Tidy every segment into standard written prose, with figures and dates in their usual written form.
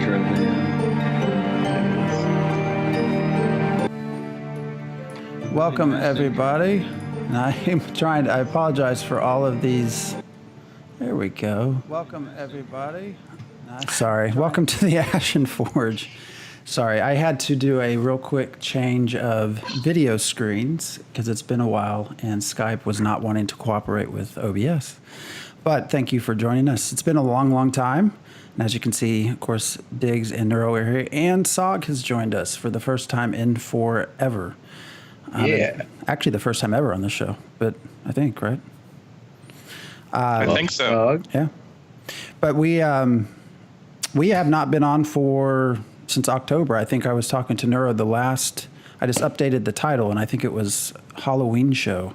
picture of the. Welcome, everybody. And I apologize for all of these. There we go. Welcome, everybody. Sorry. Welcome to the Ashen Forge. Sorry, I had to do a real quick change of video screens because it's been a while and Skype was not wanting to cooperate with OBS. But thank you for joining us. It's been a long, long time. And as you can see, of course, Diggs and Neuro are here. And Sog has joined us for the first time in forever. Yeah. Actually, the first time ever on the show, but I think, right? I think so. Yeah. But we have not been on since October. I think I was talking to Neuro I just updated the title, and I think it was Halloween show.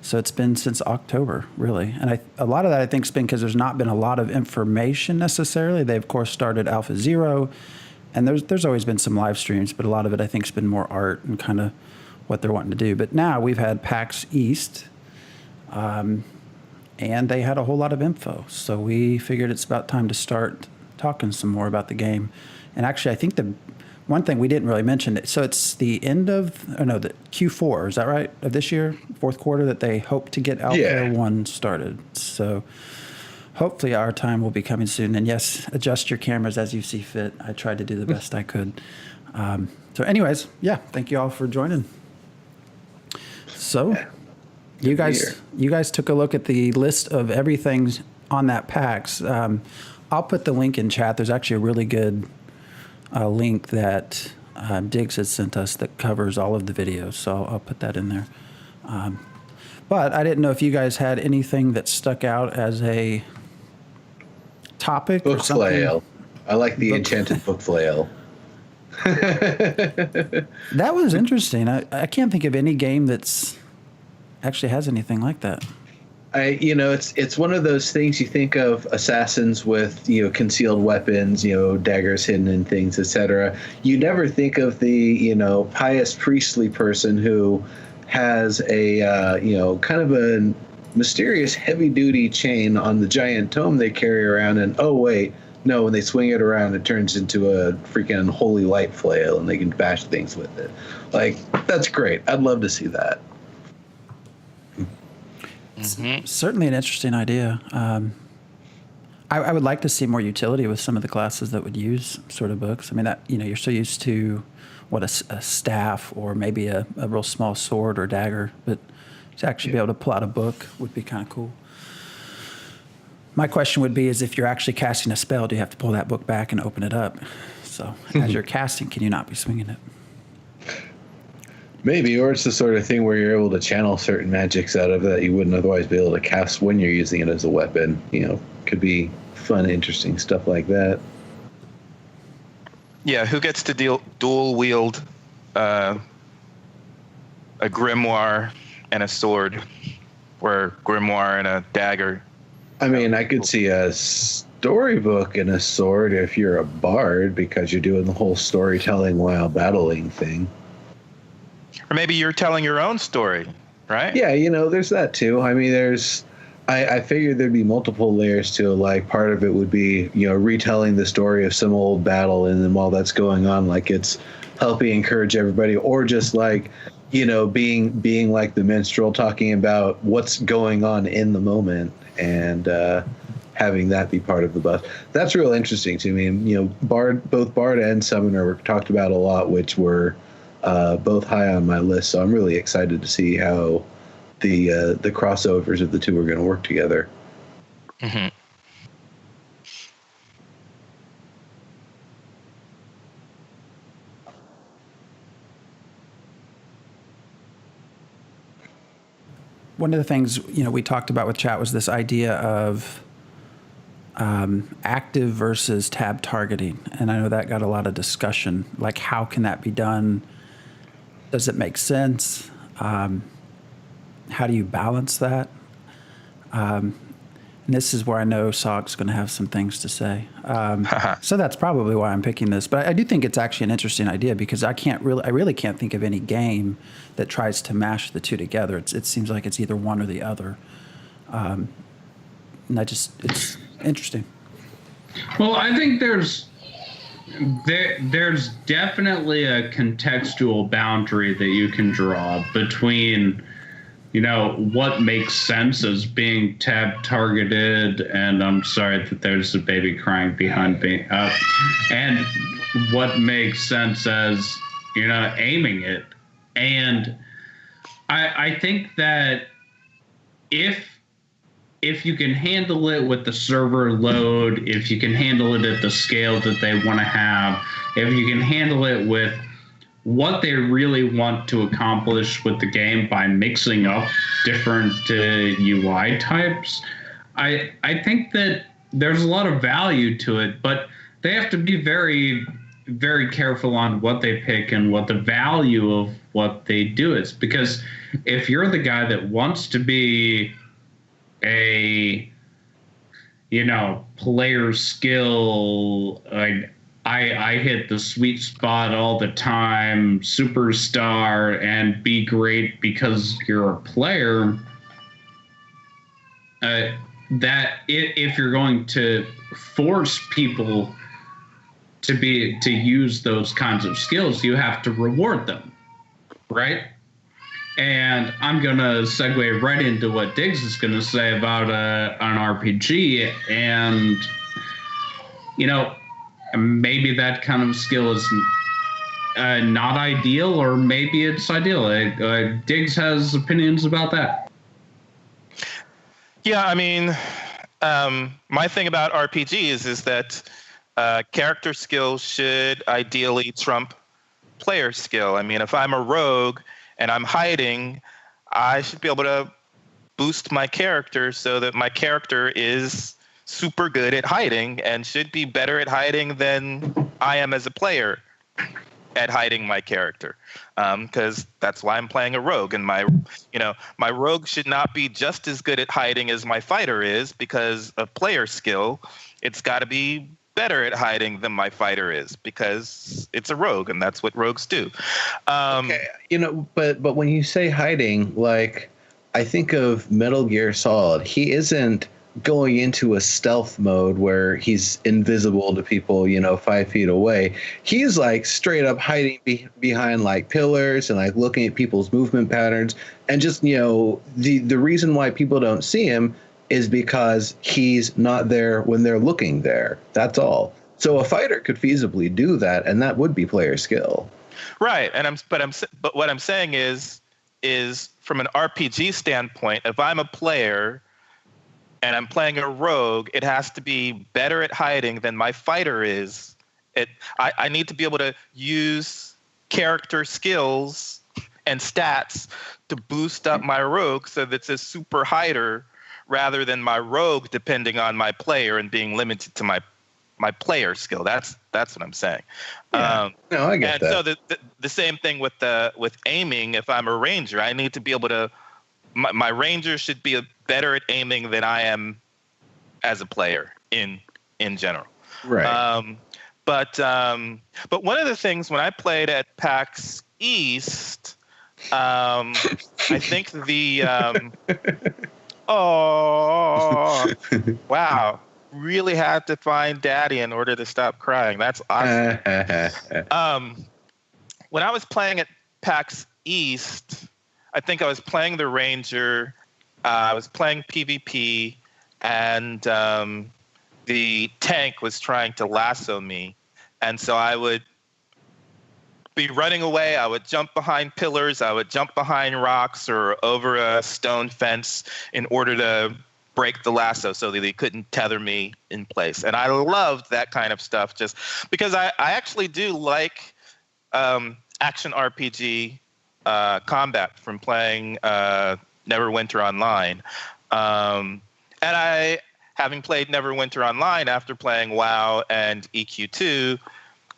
So it's been since October, really. And a lot of that, I think, has been because there's not been a lot of information necessarily. They, of course, started Alpha Zero, and there's always been some live streams, but a lot of it, I think, has been more art and kind of what they're wanting to do. But now we've had PAX East, and they had a whole lot of info. So we figured it's about time to start talking some more about the game. And actually, I think the one thing we didn't really mention, so it's the end of, the Q4, is that right, of this year, fourth quarter, that they hope to get Alpha 1 started. So hopefully our time will be coming soon. And yes, adjust your cameras as you see fit. I tried to do the best I could. So anyways, yeah, thank you all for joining. So you guys took a look at the list of everything on that PAX. I'll put the link in chat. There's actually a really good link that Diggs has sent us that covers all of the videos, so I'll put that in there. But I didn't know if you guys had anything that stuck out as a topic book or something. Flail. I like the enchanted book flail. That was interesting. I can't think of any game that's actually has anything like that. It's one of those things you think of assassins with, concealed weapons, daggers hidden in things, etc. You never think of the, pious priestly person who has a, kind of a mysterious heavy duty chain on the giant tome they carry around. And, oh, wait, no, when they swing it around, it turns into a freaking holy light flail and they can bash things with it. Like, that's great. I'd love to see that. Mm-hmm. Certainly an interesting idea. I would like to see more utility with some of the classes that would use sort of books. I mean, that you're so used to a staff or maybe a real small sword or dagger, but to actually be able to pull out a book would be kind of cool. My question would be is if you're actually casting a spell, do you have to pull that book back and open it up? So as you're casting, can you not be swinging it? Maybe, or it's the sort of thing where you're able to channel certain magics out of it that you wouldn't otherwise be able to cast when you're using it as a weapon. Could be fun, interesting stuff like that. Yeah, who gets to dual wield a grimoire and a sword, or grimoire and a dagger? I mean, I could see a storybook and a sword if you're a bard because you're doing the whole storytelling while battling thing. Or maybe you're telling your own story, right? Yeah, there's that too. I mean, I figured there'd be multiple layers to it. Like part of it would be, retelling the story of some old battle, and then while that's going on, like it's helping encourage everybody, or just like, being like the minstrel talking about what's going on in the moment and having that be part of the buff. That's real interesting to me. Both Bard and Summoner were talked about a lot, which were both high on my list, so I'm really excited to see how the crossovers of the two are going to work together. Mm-hmm. One of the things we talked about with chat was this idea of active versus tab targeting, and I know that got a lot of discussion. Like, how can that be done? Does it make sense? How do you balance that? And this is where I know Sog's going to have some things to say. So that's probably why I'm picking this. But I do think it's actually an interesting idea because I really can't think of any game that tries to mash the two together. It seems like it's either one or the other. And it's interesting. Well, I think there's There's definitely a contextual boundary that you can draw between, what makes sense as being tab targeted, and I'm sorry that there's a baby crying behind me, and what makes sense as, aiming it. And I think that if you can handle it with the server load, if you can handle it at the scale that they want to have, if you can handle it with what they really want to accomplish with the game by mixing up different UI types, I think that there's a lot of value to it, but they have to be very, very careful on what they pick and what the value of what they do is. Because if you're the guy that wants to be a player skill, I hit the sweet spot all the time, superstar, and be great because you're a player, that if you're going to force people to use those kinds of skills, you have to reward them, right? And I'm going to segue right into what Diggs is going to say about an RPG. And, maybe that kind of skill is not ideal, or maybe it's ideal. Diggs has opinions about that. Yeah, I mean, my thing about RPGs is that character skill should ideally trump player skill. I mean, if I'm a rogue and I'm hiding, I should be able to boost my character so that my character is super good at hiding and should be better at hiding than I am as a player at hiding my character. Because that's why I'm playing a rogue, and my rogue should not be just as good at hiding as my fighter is because of player skill. It's got to be better at hiding than my fighter is because it's a rogue, and that's what rogues do. Okay, but when you say hiding, like, I think of Metal Gear Solid. He isn't going into a stealth mode where he's invisible to people, 5 feet away. He's like straight up hiding behind like pillars and like looking at people's movement patterns. And just, the reason why people don't see him is because he's not there when they're looking there. That's all. So a fighter could feasibly do that, and that would be player skill. Right. But what I'm saying is from an RPG standpoint, if I'm a player and I'm playing a rogue, it has to be better at hiding than my fighter is. I need to be able to use character skills and stats to boost up my rogue so that it's a super hider rather than my rogue depending on my player and being limited to my player skill. That's what I'm saying. Yeah. No, I get that. And so the same thing with aiming. If I'm a ranger, I need to be able to. My ranger should be better at aiming than I am as a player in general. Right. But one of the things when I played at PAX East, I think the oh wow. Really had to find Daddy in order to stop crying. That's awesome. When I was playing at PAX East, I think I was playing the Ranger. I was playing PvP, and the tank was trying to lasso me. And so I would be running away. I would jump behind pillars. I would jump behind rocks or over a stone fence in order to break the lasso so that they couldn't tether me in place. And I loved that kind of stuff just because I actually do like action RPG combat from playing Neverwinter Online. And I, having played Neverwinter Online after playing WoW and EQ2,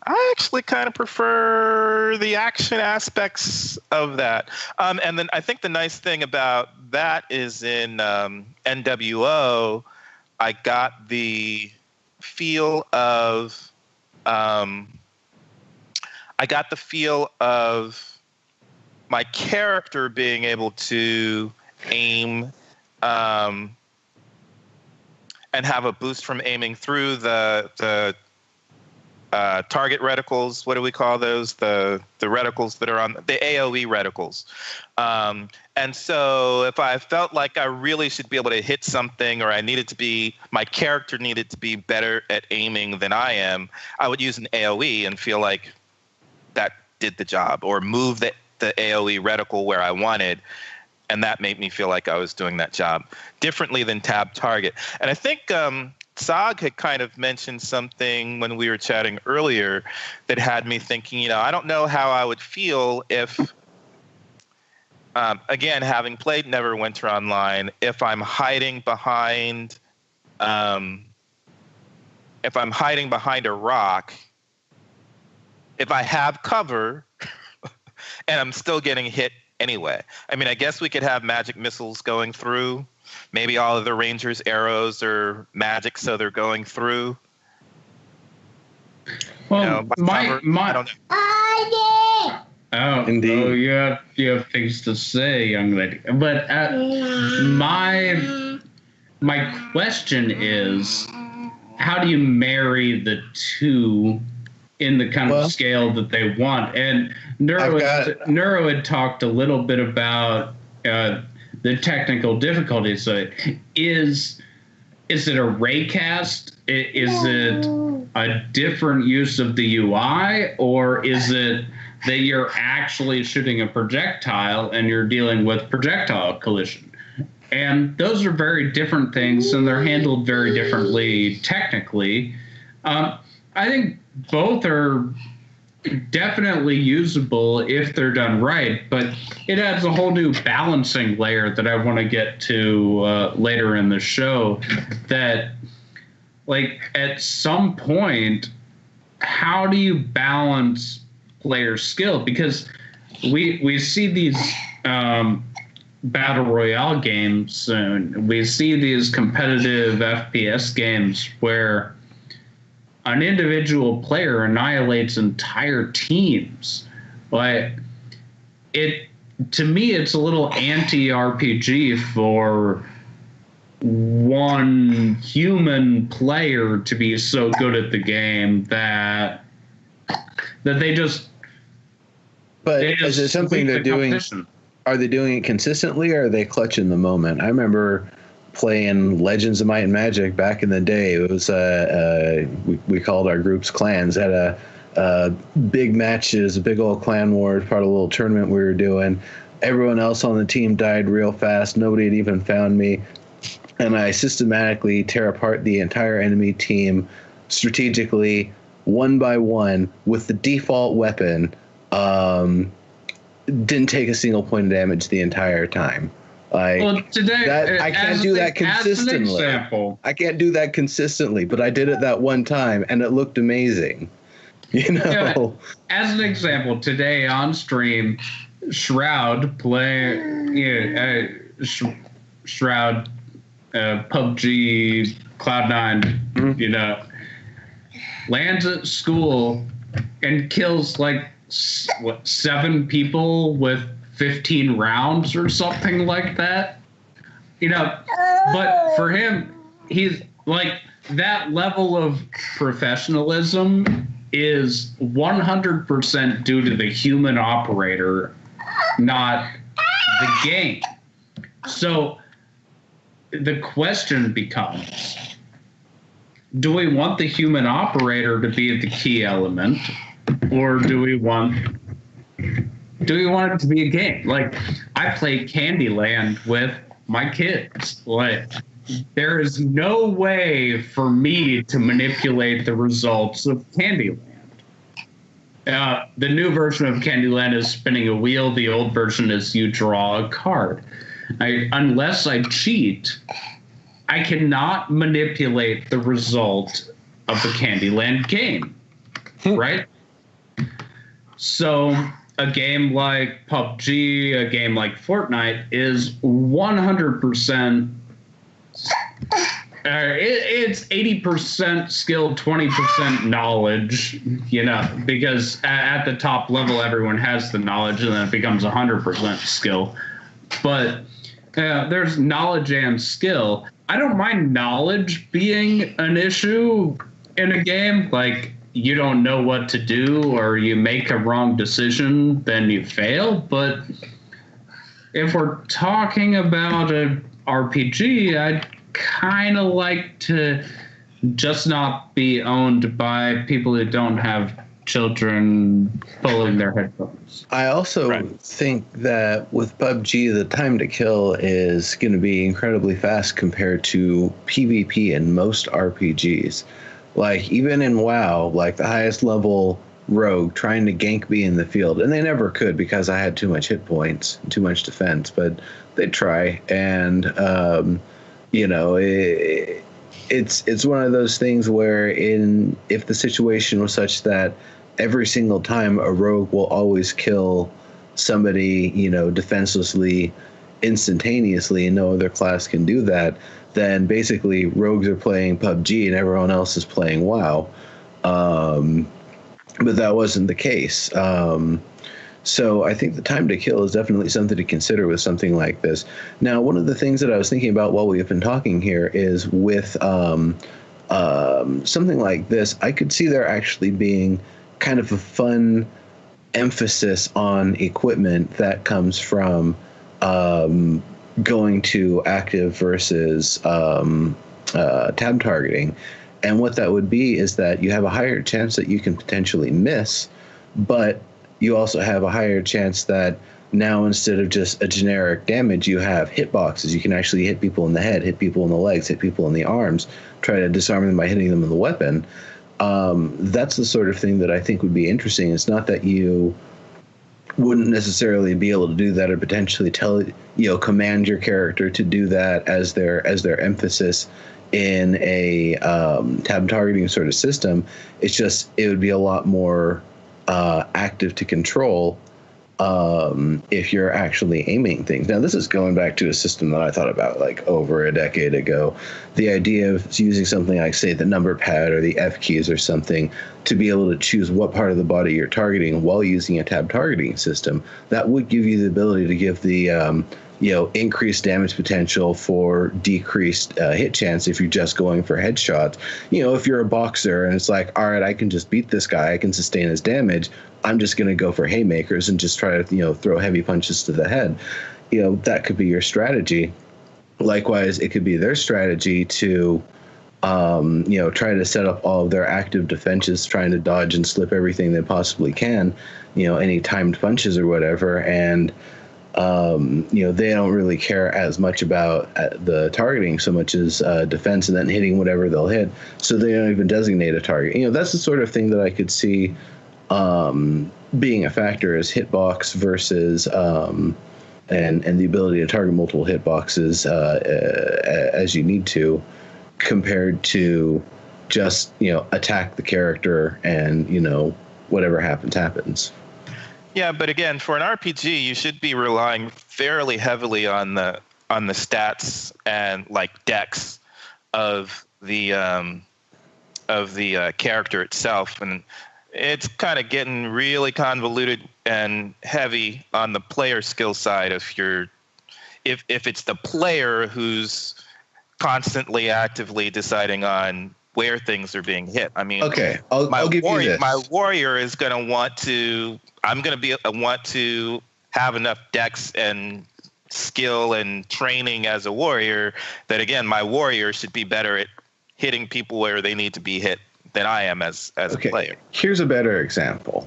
I actually kind of prefer the action aspects of that. And then I think the nice thing about that is in NWO, I got the feel of my character being able to aim and have a boost from aiming through the target reticles. What do we call those? The reticles that are on the AOE reticles. And so if I felt like I really should be able to hit something, or my character needed to be better at aiming than I am, I would use an AOE and feel like that did the job, or move the AOE reticle where I wanted. And that made me feel like I was doing that job differently than tab target. And I think Sag had kind of mentioned something when we were chatting earlier that had me thinking, I don't know how I would feel if, again, having played Neverwinter Online, if I'm hiding behind a rock, if I have cover and I'm still getting hit anyway. I mean, I guess we could have magic missiles going through. Maybe all of the Rangers' arrows are magic, so they're going through. Well, I don't know. Oh, Indeed. Oh, you have things to say, young lady. But my question is, how do you marry the two in the kind of scale that they want? And Neuro had talked a little bit about the technical difficulties. So is it a raycast? Is it a different use of the UI? Or is it that you're actually shooting a projectile and you're dealing with projectile collision? And those are very different things, and they're handled very differently technically. I think both are definitely usable if they're done right, but it adds a whole new balancing layer that I want to get to later in the show. That, like, at some point, how do you balance player skill? Because we see these battle royale games, and we see these competitive FPS games where an individual player annihilates entire teams. But to me, it's a little anti-RPG for one human player to be so good at the game that they just. But is it something they're doing? Are they doing it consistently, or are they clutching the moment? I remember playing Legends of Might and Magic back in the day. It was we called our groups clans. Had a big matches, a big old clan war, part of a little tournament we were doing. Everyone else on the team died real fast. Nobody had even found me, and I systematically tear apart the entire enemy team strategically, one by one, with the default weapon. Didn't take a single point of damage the entire time. I can't do that consistently. I can't do that consistently, but I did it that one time, and it looked amazing. Yeah, as an example, today on stream, Shroud Shroud, PUBG, Cloud9, lands at school and kills like 7 people with 15 rounds or something like that. But for him, he's like, that level of professionalism is 100% due to the human operator, not the game. So the question becomes, do we want the human operator to be the key element, or do we want it to be a game? Like, I play Candyland with my kids. Like, there is no way for me to manipulate the results of Candyland. The new version of Candyland is spinning a wheel. The old version is you draw a card. Unless I cheat, I cannot manipulate the result of the Candyland game, right? So a game like PUBG, a game like Fortnite is 100%. It's 80% skill, 20% knowledge, because at the top level, everyone has the knowledge, and then it becomes 100% skill. But there's knowledge and skill. I don't mind knowledge being an issue in a game. Like, you don't know what to do or you make a wrong decision, then you fail. But if we're talking about an RPG, I'd kind of like to just not be owned by people who don't have children pulling their headphones. I also think that with PUBG, the time to kill is going to be incredibly fast compared to PvP in most RPGs. Like, even in WoW, like the highest level rogue trying to gank me in the field, and they never could because I had too much hit points, too much defense, but they'd try. And, it's one of those things where if the situation was such that every single time a rogue will always kill somebody, defenselessly, instantaneously, and no other class can do that, then basically rogues are playing PUBG and everyone else is playing WoW. But that wasn't the case. So I think the time to kill is definitely something to consider with something like this. Now, one of the things that I was thinking about while we've been talking here is with something like this, I could see there actually being kind of a fun emphasis on equipment that comes from going to active versus tab targeting. And what that would be is that you have a higher chance that you can potentially miss, but you also have a higher chance that now instead of just a generic damage, you have hitboxes. You can actually hit people in the head, hit people in the legs, hit people in the arms, try to disarm them by hitting them with a weapon. That's the sort of thing that I think would be interesting. It's not that you wouldn't necessarily be able to do that or potentially command your character to do that as their emphasis in a tab targeting sort of system. It's just it would be a lot more active to control if you're actually aiming things. Now, this is going back to a system that I thought about like over a decade ago. The idea of using something like, say, the number pad or the F keys or something to be able to choose what part of the body you're targeting while using a tab targeting system, that would give you the ability to give the increased damage potential for decreased hit chance if you're just going for headshots. If you're a boxer and it's like, all right, I can just beat this guy, I can sustain his damage, I'm just going to go for haymakers and just try to, throw heavy punches to the head. That could be your strategy. Likewise, it could be their strategy to, try to set up all of their active defenses, trying to dodge and slip everything they possibly can, any timed punches or whatever. And, they don't really care as much about the targeting so much as defense and then hitting whatever they'll hit. So they don't even designate a target. That's the sort of thing that I could see being a factor is hitbox versus and the ability to target multiple hitboxes as you need to, compared to just attack the character and whatever happens. Yeah, but again, for an RPG, you should be relying fairly heavily on the stats and like dex of the character itself, and it's kind of getting really convoluted and heavy on the player skill side. If it's the player who's constantly actively deciding on where things are being hit. I mean, okay, I'll give you this. My warrior is going to want to. I'm going to want to have enough dex and skill and training as a warrior that, again, my warrior should be better at hitting people where they need to be hit than I am as a player. Here's a better example.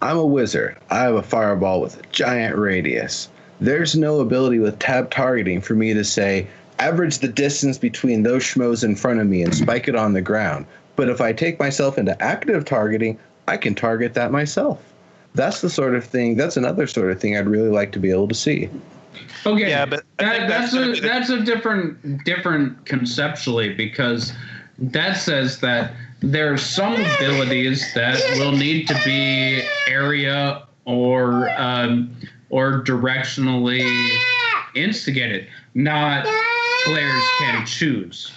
I'm a wizard. I have a fireball with a giant radius. There's no ability with tab targeting for me to say, average the distance between those schmoes in front of me and spike it on the ground. But if I take myself into active targeting, I can target that myself. That's the sort of thing. That's another sort of thing I'd really like to be able to see. Okay, yeah, but that's a different conceptually, because that says that there are some abilities that will need to be area or directionally instigated, not players can choose.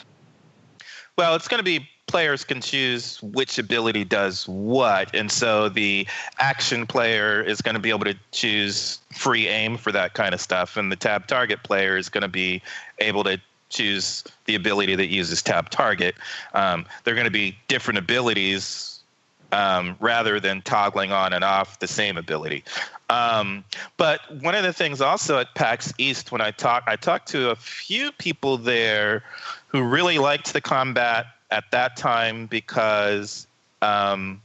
Well, it's going to be players can choose which ability does what, and so the action player is going to be able to choose free aim for that kind of stuff, and the tab target player is going to be able to choose the ability that uses tab target. They're going to be different abilities rather than toggling on and off the same ability. But one of the things also at PAX East, when I talked to a few people there who really liked the combat at that time because one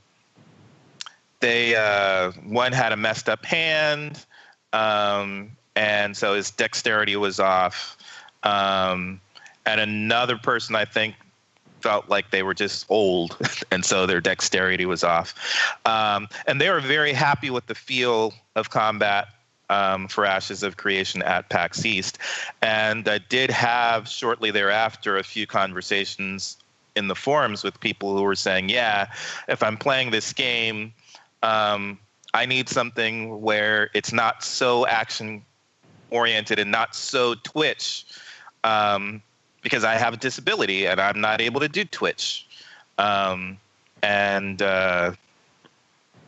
had a messed up hand, and so his dexterity was off. And another person, I think, felt like they were just old, and so their dexterity was off. And they were very happy with the feel of combat for Ashes of Creation at PAX East. And I did have, shortly thereafter, a few conversations in the forums with people who were saying, yeah, if I'm playing this game, I need something where it's not so action-oriented and not so Twitch, because I have a disability and I'm not able to do Twitch. And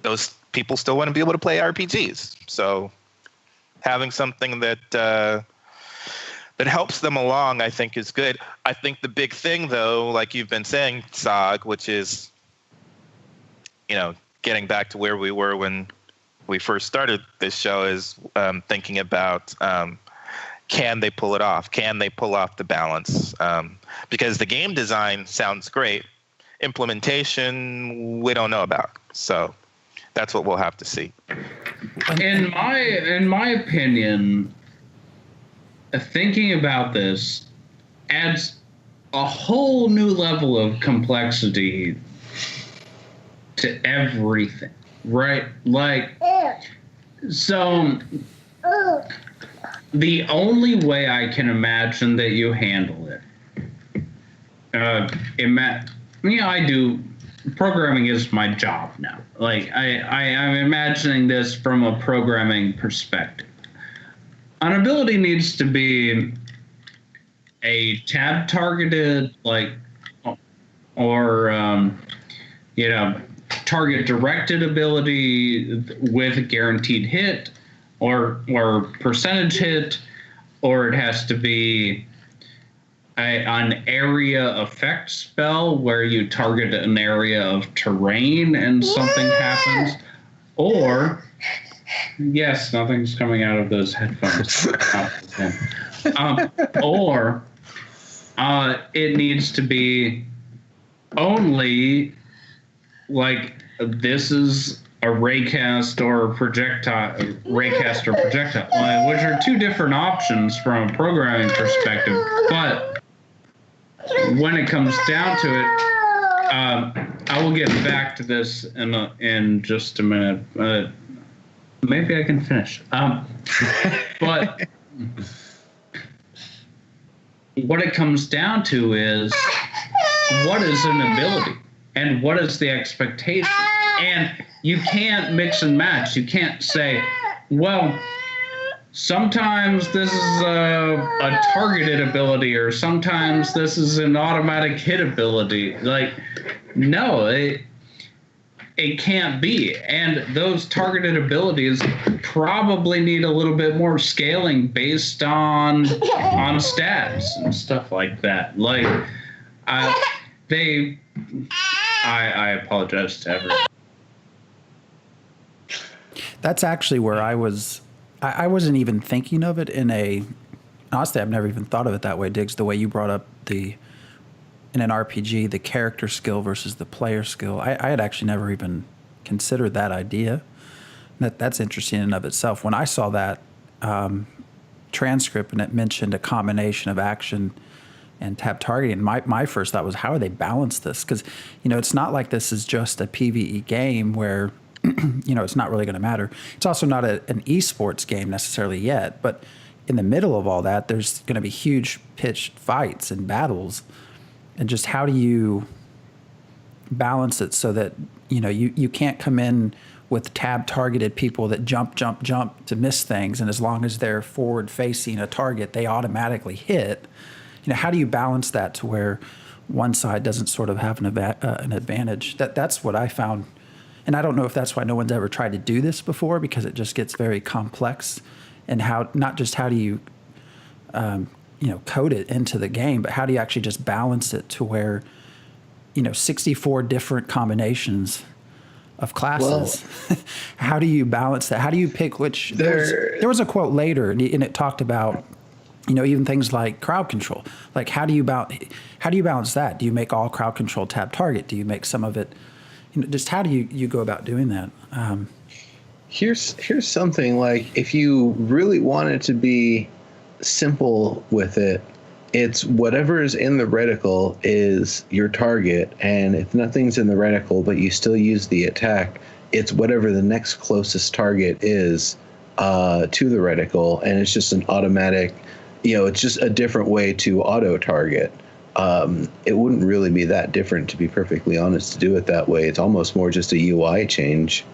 those people still want to be able to play RPGs. So having something that helps them along, I think, is good. I think the big thing, though, like you've been saying, Sog, which is, getting back to where we were when we first started this show, is thinking about can they pull it off? Can they pull off the balance? Because the game design sounds great. Implementation, we don't know about. So that's what we'll have to see. In my opinion, thinking about this adds a whole new level of complexity to everything, right? Like, so the only way I can imagine that you handle it, I do. Programming is my job now. Like, I'm imagining this from a programming perspective. An ability needs to be a tab targeted, or target directed ability with a guaranteed hit, or percentage hit, or it has to be an area effect spell where you target an area of terrain and something happens. Or, yes, nothing's coming out of those headphones. Or it needs to be only like this is a raycast or projectile, which are two different options from a programming perspective. But when it comes down to it, I will get back to this in just a minute. Maybe I can finish. But what it comes down to is what is an ability and what is the expectation? And you can't mix and match. You can't say, well, sometimes this is a targeted ability, or sometimes this is an automatic hit ability. Like, no, it can't be. And those targeted abilities probably need a little bit more scaling based on stats and stuff like that. Like, I apologize to everyone. That's actually where I wasn't even thinking of it honestly, I've never even thought of it that way, Diggs, the way you brought up in an RPG, the character skill versus the player skill. I had actually never even considered that idea. That's interesting in and of itself. When I saw that transcript and it mentioned a combination of action and tab targeting, my first thought was, how do they balance this? Because, it's not like this is just a PvE game where it's not really going to matter. It's also not an esports game necessarily yet, but in the middle of all that, there's going to be huge pitched fights and battles. And just how do you balance it so that, you can't come in with tab targeted people that jump to miss things. And as long as they're forward facing a target, they automatically hit. How do you balance that to where one side doesn't sort of have an advantage? That's what I found. And I don't know if that's why no one's ever tried to do this before, because it just gets very complex. And not just how do you, code it into the game, but how do you actually just balance it to where, 64 different combinations of classes. How do you balance that? How do you pick which? There was a quote later, and it talked about, even things like crowd control. Like, how do you balance that? Do you make all crowd control tab target? Do you make some of it? Just how do you go about doing that? Here's something, like, if you really want it to be simple with it, it's whatever is in the reticle is your target, and if nothing's in the reticle but you still use the attack, it's whatever the next closest target is to the reticle, and it's just an automatic, it's just a different way to auto target. It wouldn't really be that different, to be perfectly honest, to do it that way. It's almost more just a UI change.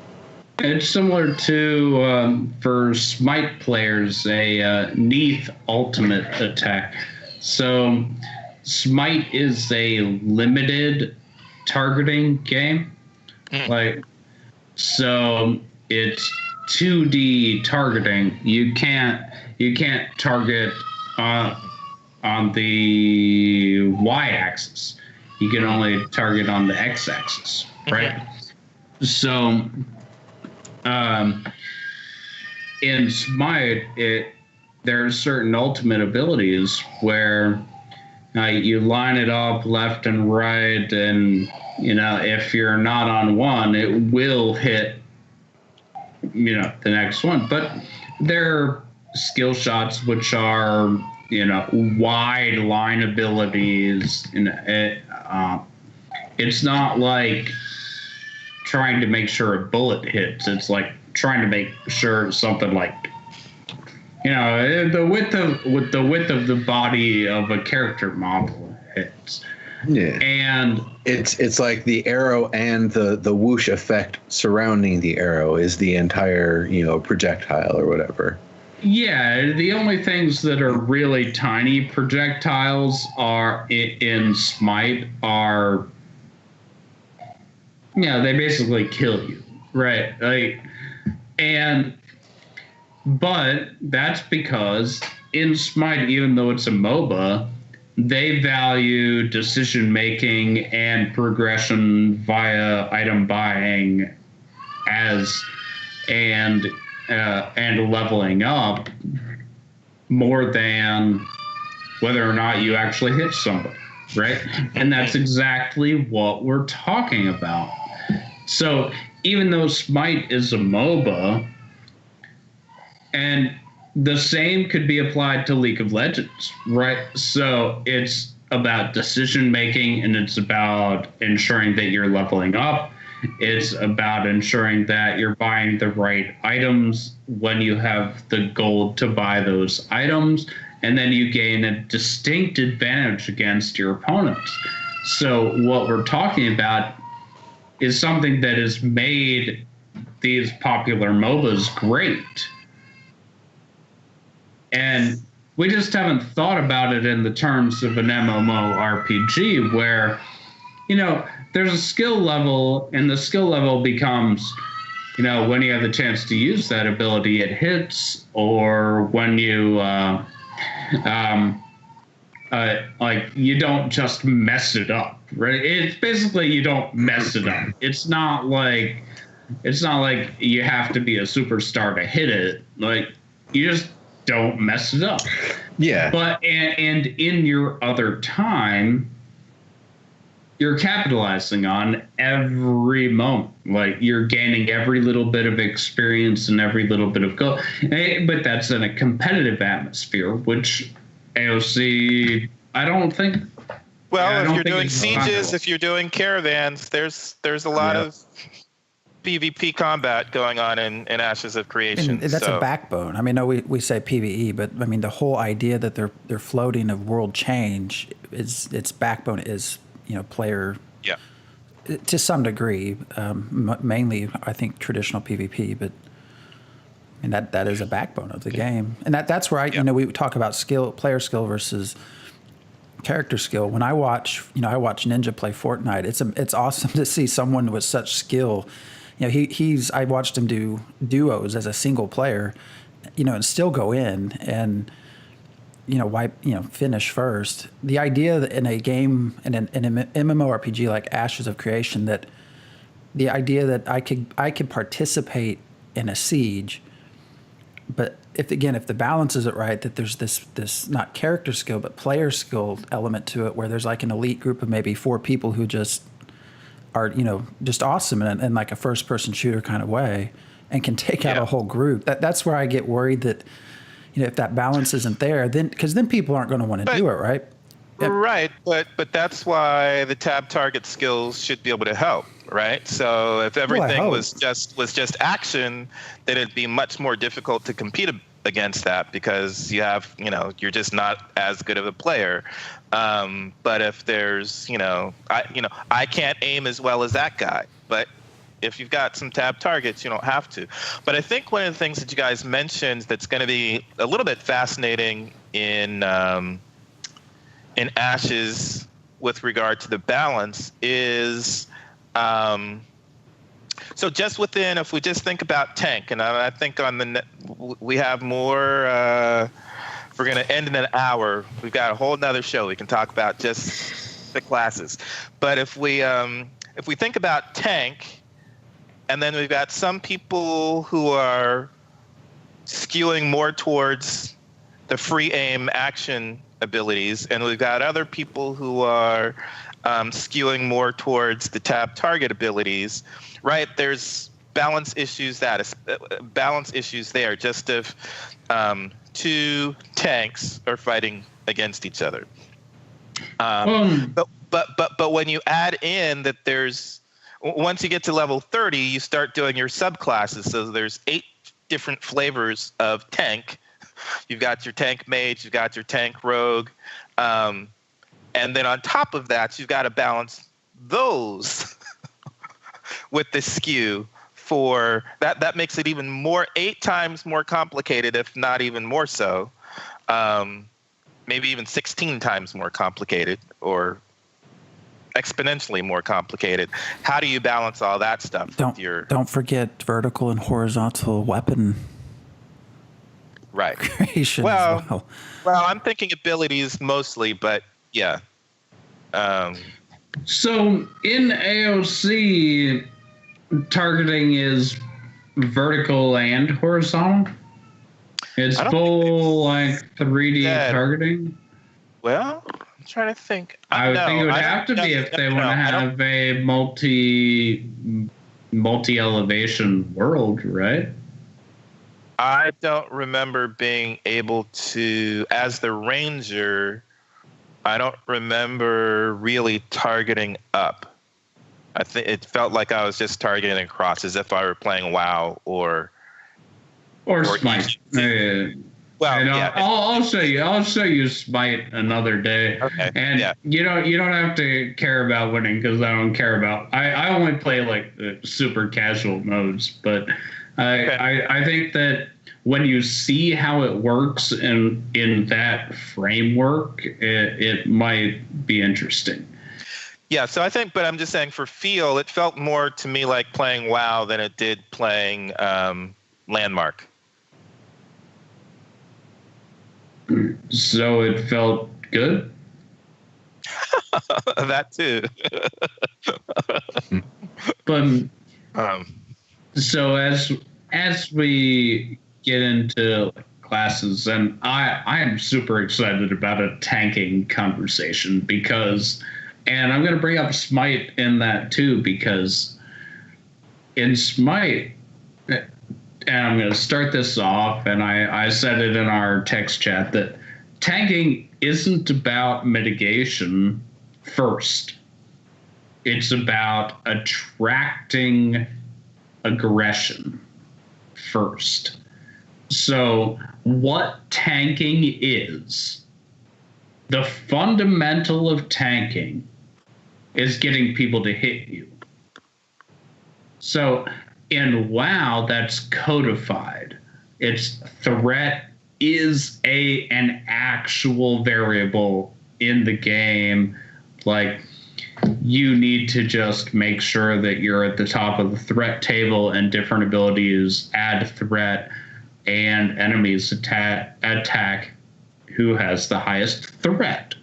It's similar to, for Smite players, a Neath ultimate attack. So Smite is a limited targeting game. So it's 2D targeting. You can't target on the y-axis. You can only target on the x-axis, right? So in Smite, there are certain ultimate abilities where you line it up left and right, and if you're not on one, it will hit the next one. But there are skill shots which are wide line abilities. It's not like trying to make sure a bullet hits. It's like trying to make sure something like the width of the body of a character model hits. Yeah, and it's like the arrow and the whoosh effect surrounding the arrow is the entire projectile or whatever. Yeah, the only things that are really tiny projectiles are in Smite are, they basically kill you, right? But that's because in Smite, even though it's a MOBA, they value decision making and progression via item buying and leveling up more than whether or not you actually hit somebody, right? And that's exactly what we're talking about. So even though Smite is a MOBA, and the same could be applied to League of Legends, right? So it's about decision making, and it's about ensuring that you're leveling up. It's about ensuring that you're buying the right items when you have the gold to buy those items, and then you gain a distinct advantage against your opponents. So what we're talking about is something that has made these popular MOBAs great. And we just haven't thought about it in the terms of an MMORPG where, there's a skill level, and the skill level becomes, when you have the chance to use that ability, it hits, or when you, you don't just mess it up, right? It's basically you don't mess it up. It's not like you have to be a superstar to hit it. Like, you just don't mess it up. Yeah. But and in your other time, you're capitalizing on every moment. Like, you're gaining every little bit of experience and every little bit of gold. But that's in a competitive atmosphere, which AOC, I don't think. Well, if you're doing sieges, if you're doing caravans, there's a lot of PvP combat going on in Ashes of Creation. And that's a backbone. I mean, no, we say PvE, but I mean the whole idea that they're floating of world change is its backbone is player. Yeah. To some degree, mainly I think traditional PvP, but I mean that is a backbone of the game, and that's where we talk about player skill versus character skill. When I watch Ninja play Fortnite, it's awesome to see someone with such skill. I watched him do duos as a single player, and still go in and finish first. The idea that in a game in an MMORPG like Ashes of Creation that the idea that I could participate in a siege, but if the balance isn't right, that there's this not character skill but player skill element to it, where there's like an elite group of maybe 4 people who just are just awesome in like a first person shooter kind of way, and can take out a whole group. That's where I get worried that if that balance isn't there, then because then people aren't going to want to do it, right? Right, but that's why the tab target skills should be able to help, right? So if everything was just action, then it'd be much more difficult to compete against that, because you're just not as good of a player. But if there's I can't aim as well as that guy, but if you've got some tab targets, you don't have to. But I think one of the things that you guys mentioned that's going to be a little bit fascinating in Ashes with regard to the balance is, so just within, if we just think about tank, and I think we have more, we're going to end in an hour. We've got a whole nother show. We can talk about just the classes. But if we think about tank, and then we've got some people who are skewing more towards the free aim action abilities, and we've got other people who are skewing more towards the tab target abilities, right? There's balance issues there. Just if 2 tanks are fighting against each other, but when you add in that once you get to level 30, you start doing your subclasses. So there's 8 different flavors of tank. You've got your tank mage, you've got your tank rogue, and then on top of that, you've got to balance those with the skew for that. That makes it even more, 8 times more complicated, if not even more so. Maybe even 16 times more complicated, or exponentially more complicated. How do you balance all that stuff? Don't forget vertical and horizontal weapon. Right. Creation well, I'm thinking abilities mostly, but yeah. So in AOC, targeting is vertical and horizontal? It's full 3D targeting? Well, I'm trying to think. I would think it would have to be if they want to have a multi-elevation world, right? I don't remember being able to, as the ranger, I don't remember really targeting up. I think it felt like I was just targeting across, as if I were playing WoW or Smite. I'll show you. I'll show you Smite another day. Okay. And you don't have to care about winning, because I don't care about. I only play like the super casual modes, but I think that when you see how it works in that framework, it might be interesting. Yeah, so I think, but I'm just saying for feel, it felt more to me like playing WoW than it did playing Landmark. So it felt good? That too. But so as we get into classes, and I am super excited about a tanking conversation, because, and I'm going to bring up Smite in that too, because in Smite, and I'm going to start this off, and I said it in our text chat, that tanking isn't about mitigation first. It's about attracting aggression first. So what tanking is, the fundamental of tanking is getting people to hit you. So in WoW, that's codified. Its threat is an actual variable in the game. Like, you need to just make sure that you're at the top of the threat table, and different abilities add threat, and enemies attack who has the highest threat.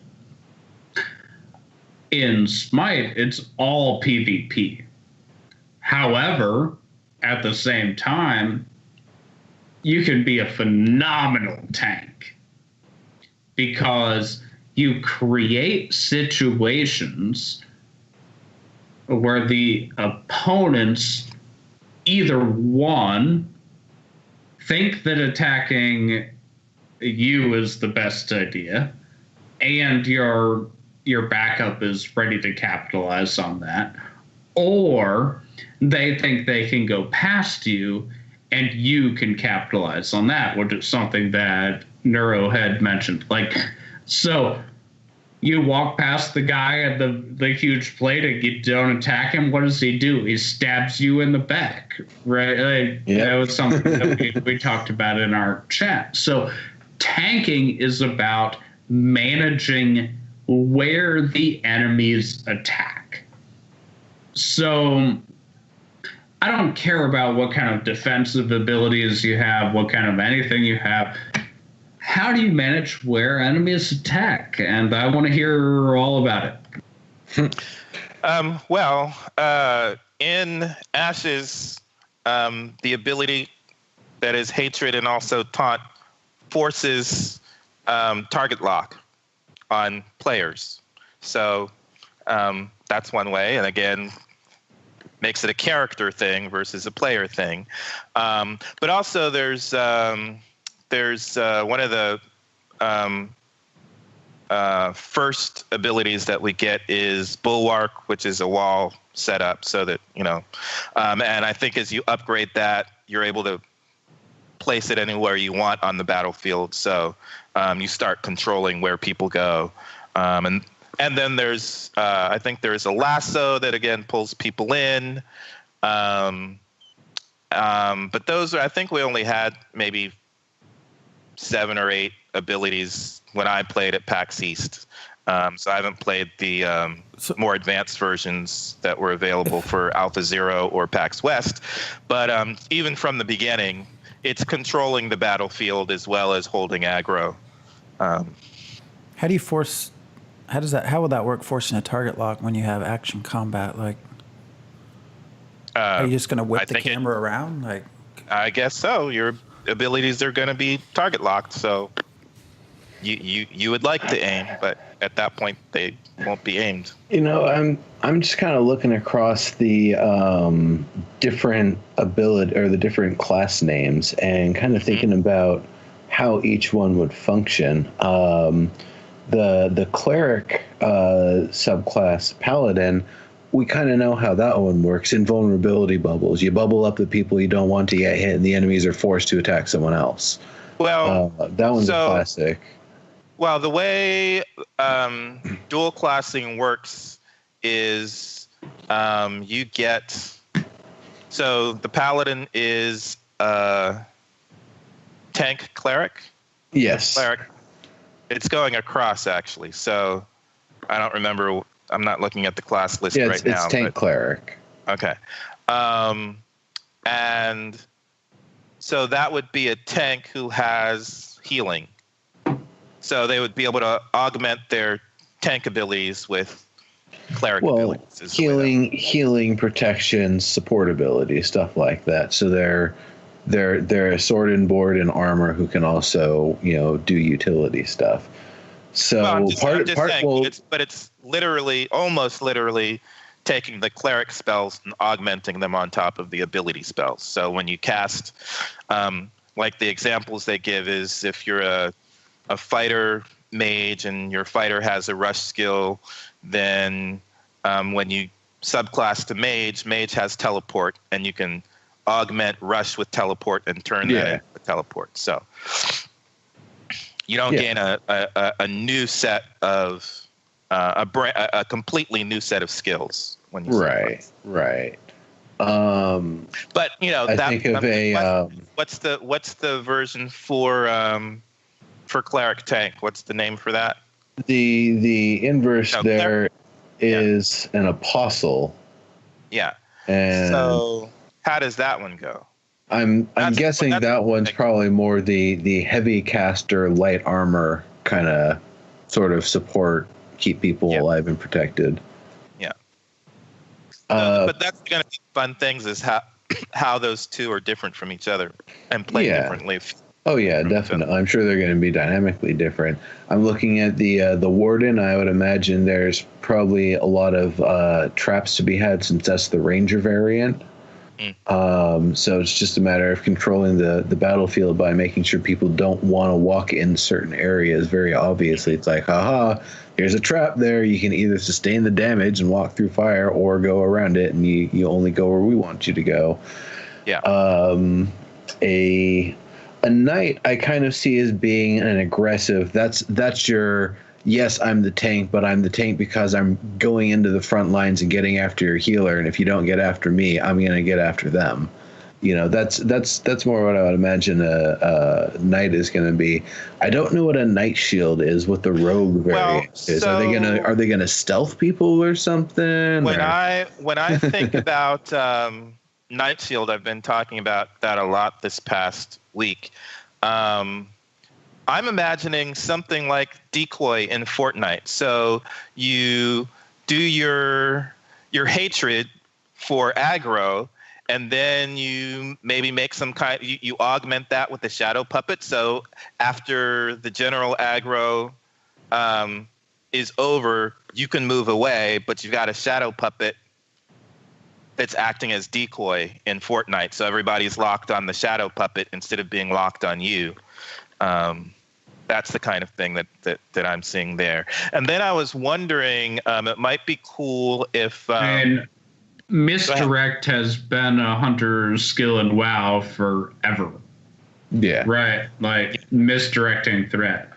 In Smite, it's all PvP. However, at the same time, you can be a phenomenal tank because you create situations where the opponents either one think that attacking you is the best idea, and your backup is ready to capitalize on that, or they think they can go past you and you can capitalize on that, which is something that Neuro had mentioned. Like, so you walk past the guy at the huge plate and you don't attack him. What does he do? He stabs you in the back, right? Like, that was something that we talked about in our chat. So tanking is about managing where the enemies attack. So I don't care about what kind of defensive abilities you have, what kind of anything you have. How do you manage where enemies attack? And I want to hear all about it. In Ashes, the ability that is hatred and also taunt forces target lock on players. So that's one way. And again, makes it a character thing versus a player thing. But also there's one of the first abilities that we get is Bulwark, which is a wall setup so that, and I think as you upgrade that, you're able to place it anywhere you want on the battlefield. So you start controlling where people go. And then there's, I think there's a lasso that again pulls people in. But those are, I think we only had maybe 7 or 8 abilities when I played at PAX East. So I haven't played the more advanced versions that were available for Alpha Zero or PAX West. But even from the beginning, it's controlling the battlefield as well as holding aggro. How will that work, forcing a target lock when you have action combat? Like, are you just going to whip the camera around? Like, I guess so. Your abilities are going to be target locked, so you would like to aim, but at that point they won't be aimed. I'm just kind of looking across the different ability or the different class names and kind of thinking about how each one would function. The cleric subclass paladin, we kind of know how that one works. Invulnerability bubbles. You bubble up the people you don't want to get hit, and the enemies are forced to attack someone else. Well, that one's a classic. Well, the way dual classing works is you get. So the paladin is tank cleric. Yes. Cleric. It's going across, actually. So I don't remember. I'm not looking at the class list right now. It's tank cleric. Okay. And so that would be a tank who has healing. So they would be able to augment their tank abilities with cleric abilities. Healing, protection, support ability, stuff like that. So they're a sword and board and armor who can also, do utility stuff. So it's literally, almost literally, taking the cleric spells and augmenting them on top of the ability spells. So when you cast, like the examples they give is if you're a fighter mage and your fighter has a rush skill, then when you subclass to mage has teleport, and you can augment rush with teleport and turn that into a teleport. So you don't gain a new set of a completely new set of skills when you subclass. Right. But what's the version for cleric tank? What's the name for that? The inverse is an apostle. Yeah. And so how does that one go? I'm guessing that one's probably more the heavy caster, light armor kind of sort of support, keep people alive and protected. Yeah. But that's going to be fun things is how those two are different from each other and play differently. Oh yeah, definitely. I'm sure they're going to be dynamically different. I'm looking at the Warden. I would imagine there's probably a lot of traps to be had since that's the Ranger variant. So it's just a matter of controlling the battlefield by making sure people don't want to walk in certain areas very obviously. It's like, haha, here's a trap there. You can either sustain the damage and walk through fire or go around it, and you only go where we want you to go. Yeah. A knight I kind of see as being an aggressive. That's your, yes, I'm the tank, but I'm the tank because I'm going into the front lines and getting after your healer. And if you don't get after me, I'm going to get after them. You know, that's more what I would imagine a knight is going to be. I don't know what a knight shield is, what the rogue variant is. So Are they gonna stealth people or something? When I think about Night Shield, I've been talking about that a lot this past week. I'm imagining something like decoy in Fortnite. So you do your hatred for aggro, and then you maybe make some kind. You augment that with the shadow puppet. So after the general aggro is over, you can move away, but you've got a shadow puppet that's acting as decoy in Fortnite. So everybody's locked on the shadow puppet instead of being locked on you. That's the kind of thing that I'm seeing there. And then I was wondering, it might be cool if... and misdirect has been a hunter's skill in WoW forever. Yeah. Right. Like misdirecting threat.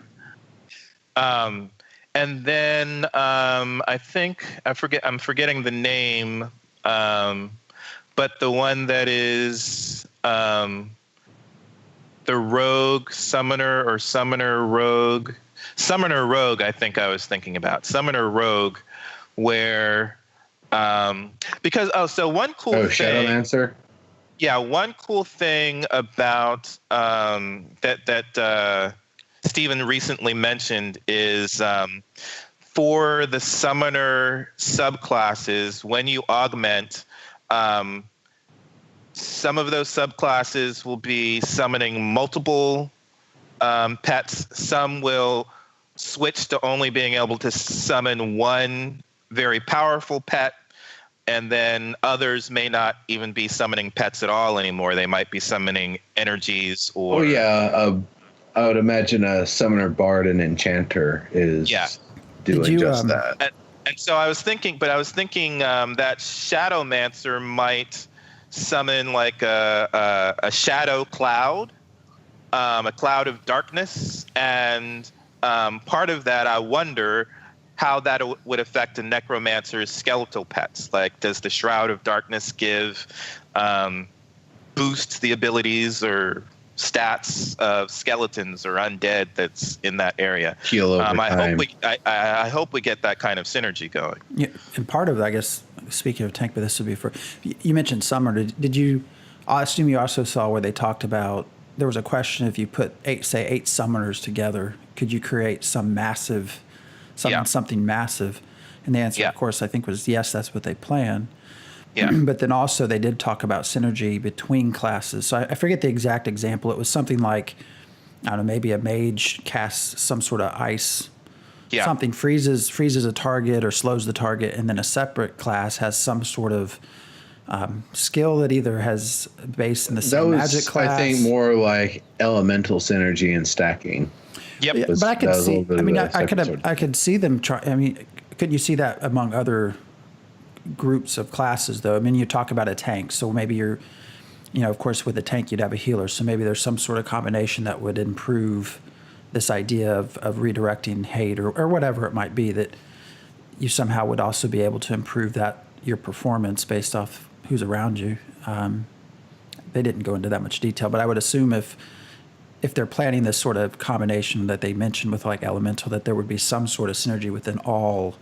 And then I think I'm forgetting the name, but the one that is the rogue summoner or summoner rogue, I think I was thinking about summoner rogue, where because so one cool thing. Shadowmancer. Yeah, one cool thing about that Stephen recently mentioned is for the summoner subclasses, when you augment, some of those subclasses will be summoning multiple pets. Some will switch to only being able to summon one very powerful pet. And then others may not even be summoning pets at all anymore. They might be summoning energies or... Oh, yeah. I would imagine a summoner, bard, and enchanter is doing just that. And so I was thinking that Shadowmancer might summon like a shadow cloud, a cloud of darkness. And part of that, I wonder how that would affect a necromancer's skeletal pets. Like, does the Shroud of Darkness give boost the abilities or stats of skeletons or undead that's in that area? Heal over time. I hope we get that kind of synergy going. Yeah, and part of it, I guess, speaking of tank, but this would be for you mentioned summoner. Did you? I assume you also saw where they talked about there was a question if you put eight summoners together, could you create some massive. Something massive, and the answer, of course, I think was yes. That's what they plan. Yeah. But then also they did talk about synergy between classes. So I forget the exact example. It was something like, I don't know, maybe a mage casts some sort of ice. Yeah. Something freezes a target or slows the target, and then a separate class has some sort of skill that either has base in the same magic class. I think more like elemental synergy and stacking. Yep. Yeah, but I could see. I mean, I could see them try. I mean, couldn't you see that among other groups of classes, though? I mean, you talk about a tank, so maybe you're, of course, with a tank you'd have a healer, so maybe there's some sort of combination that would improve this idea of redirecting hate or whatever it might be, that you somehow would also be able to improve your performance based off who's around you. They didn't go into that much detail, but I would assume if they're planning this sort of combination that they mentioned with like elemental, that there would be some sort of synergy within all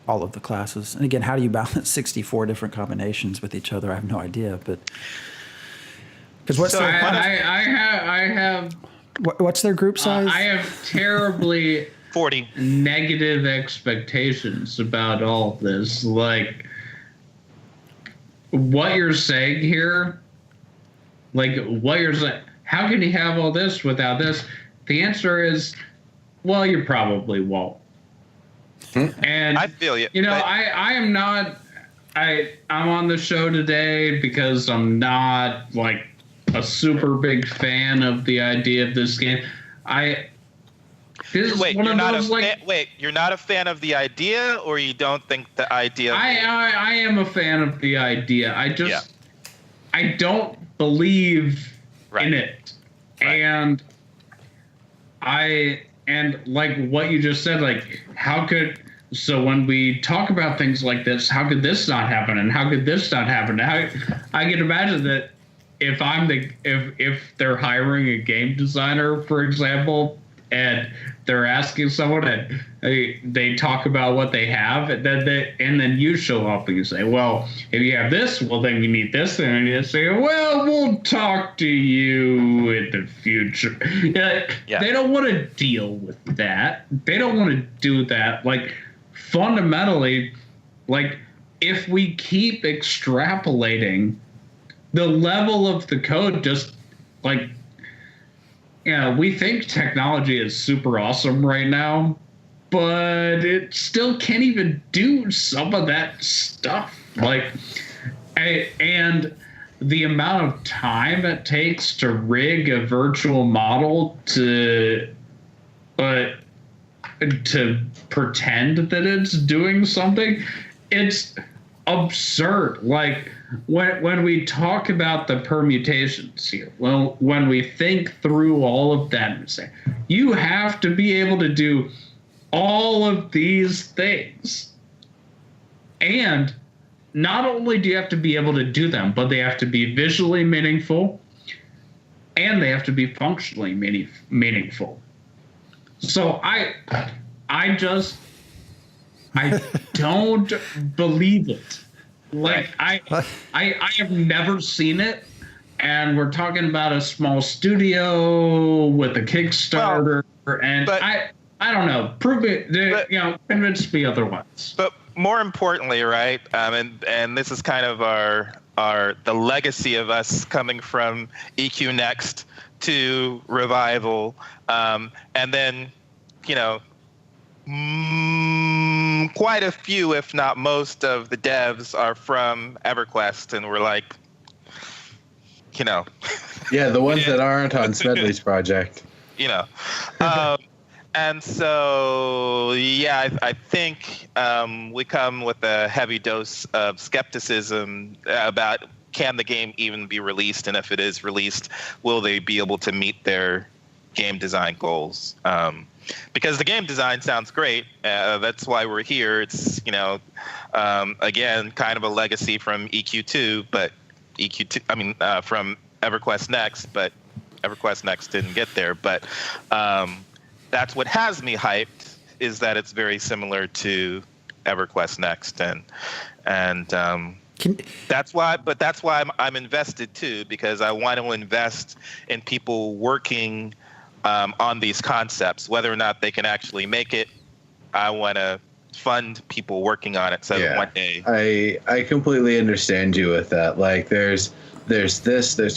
of the classes. And again, how do you balance 64 different combinations with each other? I have no idea, but because what's what's their group size? I have terribly 40 negative expectations about all of this. Like, what you're saying here, like what you're saying, how can you have all this without this? The answer is, well, you probably won't. And I feel you. You know, I am not. I'm on the show today because I'm not like a super big fan of the idea of this game. Wait, you're not a fan of the idea, or you don't think the idea? I am a fan of the idea. I don't believe in it, and like what you just said, like how could. So when we talk about things like this, how could this not happen, and how could this not happen? I can imagine that if they're hiring a game designer, for example, and they're asking someone and they talk about what they have, and then you show up and you say, well, if you have this, well, then you need this, and you say, well, we'll talk to you in the future. Yeah. They don't want to deal with that. They don't want to do that. Like, fundamentally, like, if we keep extrapolating the level of the code, just like, we think technology is super awesome right now, but it still can't even do some of that stuff. Like, and the amount of time it takes to rig a virtual model to pretend that it's doing something, it's absurd. Like, when we talk about the permutations here, well, when we think through all of that and say, you have to be able to do all of these things, and not only do you have to be able to do them, but they have to be visually meaningful, and they have to be functionally meaningful. So I don't believe it. Like, I have never seen it, and we're talking about a small studio with a Kickstarter, I don't know. Prove it. Convince me otherwise. But more importantly, right? And this is kind of the legacy of us coming from EQ Next to Revival, and then quite a few, if not most, of the devs are from EverQuest, and we're like, yeah, the ones that aren't on Smedley's project, and so I think we come with a heavy dose of skepticism about, can the game even be released, and if it is released, will they be able to meet their game design goals? Because the game design sounds great. That's why we're here. It's, again, kind of a legacy from EQ2, but from EverQuest Next, but EverQuest Next didn't get there. But that's what has me hyped, is that it's very similar to EverQuest Next, and that's why I'm invested too, because I want to invest in people working on these concepts. Whether or not they can actually make it, I want to fund people working on it, so that one day. I completely understand you with that. Like, there's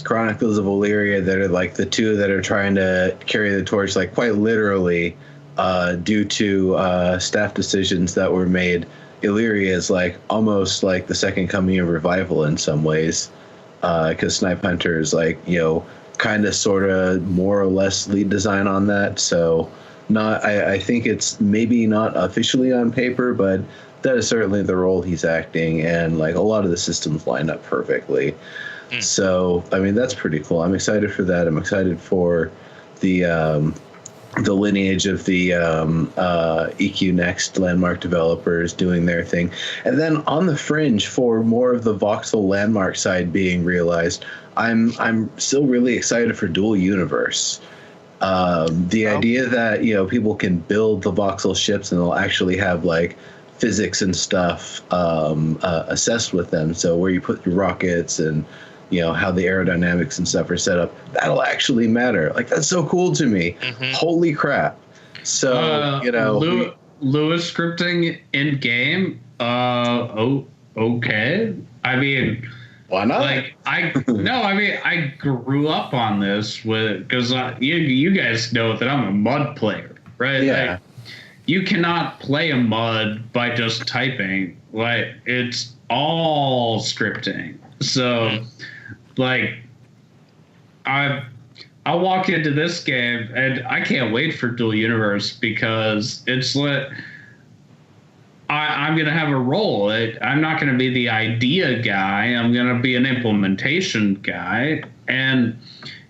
Chronicles of Illyria that are like the two that are trying to carry the torch, like quite literally, due to staff decisions that were made. Illyria is like almost like the second coming of Revival in some ways, because Snipe Hunter is like, kind of sort of more or less lead design on that. So I think it's maybe not officially on paper, but that is certainly the role he's acting, and like a lot of the systems line up perfectly. So that's pretty cool. I'm excited for that. I'm excited for the lineage of the EQ Next Landmark developers doing their thing, and then on the fringe for more of the voxel Landmark side being realized. I'm still really excited for Dual Universe. The idea that people can build the voxel ships and they'll actually have like physics and stuff assessed with them. So where you put your rockets and how the aerodynamics and stuff are set up, that'll actually matter. Like, that's so cool to me. Holy crap! So Lewis scripting in game. Okay. Why not? Like I grew up on this because you guys know that I'm a mud player, right? Yeah. Like, you cannot play a mud by just typing. Like, it's all scripting. So, like, I walk into this game and I can't wait for Dual Universe because it's lit. I'm going to have a role. I'm not going to be the idea guy. I'm going to be an implementation guy. And,